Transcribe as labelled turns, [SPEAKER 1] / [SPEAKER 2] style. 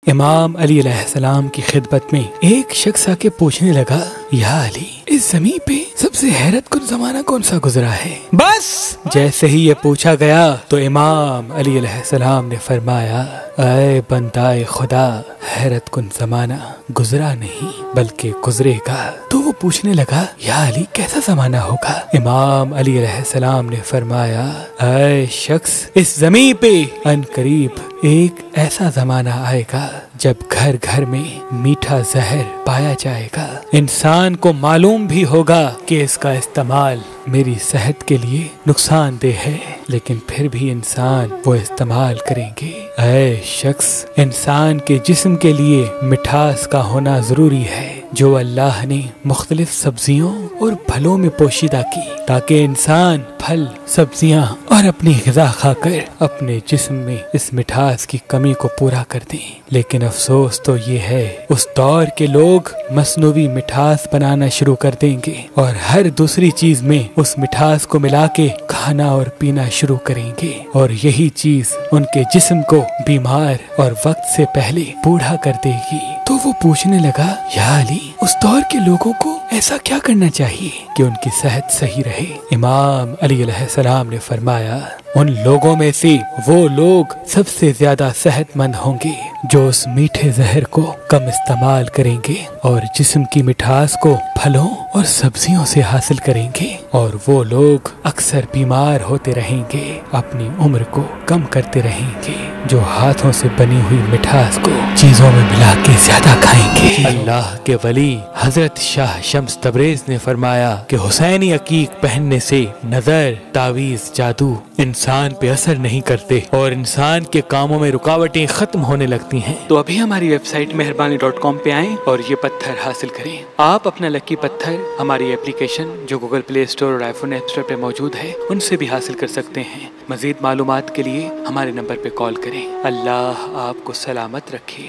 [SPEAKER 1] امام علی علیہ السلام کی خدمت میں ایک شخص آ کے پوچھنے لگا، یا علی، اس زمین پہ سب سے حیرت کن زمانہ کون سا گزرا ہے؟ بس جیسے ہی یہ پوچھا گیا تو امام علی علیہ السلام نے فرمایا، اے بندائے خدا، حیرت کن زمانہ گزرا نہیں بلکہ گزرے گا۔ تو وہ پوچھنے لگا، یا علی، کیسا زمانہ ہوگا؟ امام علی علیہ السلام نے فرمایا، اے شخص، اس زمین پہ ان قریب ایک ایسا زمانہ آئے گا جب گھر گھر میں میٹھا زہر پایا جائے گا۔ انسان کو معلوم بھی ہوگا کہ اس کا استعمال میری صحت کے لیے نقصان دہ ہے، لیکن پھر بھی انسان وہ استعمال کریں گے۔ اے شخص، انسان کے جسم کے لیے مٹھاس کا ہونا ضروری ہے، جو اللہ نے مختلف سبزیوں اور پھلوں میں پوشیدہ کی، تاکہ انسان پھل، سبزیاں اور اپنی غذا کھا کر اپنے جسم میں اس مٹھاس کی کمی کو پورا کر دیں۔ لیکن افسوس تو یہ ہے، اس دور کے لوگ مصنوعی مٹھاس بنانا شروع کر دیں گے اور ہر دوسری چیز میں اس مٹھاس کو ملا کے کھانا اور پینا شروع کریں گے، اور یہی چیز ان کے جسم کو بیمار اور وقت سے پہلے بوڑھا کر دے گی۔ تو وہ پوچھنے لگا، یا علی، اس دور کے لوگوں کو ایسا کیا کرنا چاہیے کہ ان کی صحت صحیح رہے؟ امام علی علیہ السلام نے فرمایا، ان لوگوں میں سے وہ لوگ سب سے زیادہ صحت مند ہوں گے جو اس میٹھے زہر کو کم استعمال کریں گے اور جسم کی مٹھاس کو پھلوں اور سبزیوں سے حاصل کریں گے، اور وہ لوگ اکثر بیمار ہوتے رہیں گے، اپنی عمر کو کم کرتے رہیں گے، جو ہاتھوں سے بنی ہوئی مٹھاس کو چیزوں میں ملا کے زیادہ کھائیں گے۔ اللہ کے ولی حضرت شاہ شمس تبریز نے فرمایا کہ حسینی عقیق پہننے سے نظر، تعویذ، جادو انسان پہ اثر نہیں کرتے اور انسان کے کاموں میں رکاوٹیں ختم ہونے لگتی ہیں۔ تو ابھی ہماری ویب سائٹ مہربانی.com پہ آئیں اور یہ پتھر حاصل کریں۔ آپ اپنا لکی پتھر ہماری اپلیکیشن جو گوگل پلے اسٹور اور آئی فون ایپ اسٹور پہ موجود ہے ان سے بھی حاصل کر سکتے ہیں۔ مزید معلومات کے لیے ہمارے نمبر پہ کال کریں۔ اللہ آپ کو سلامت رکھے۔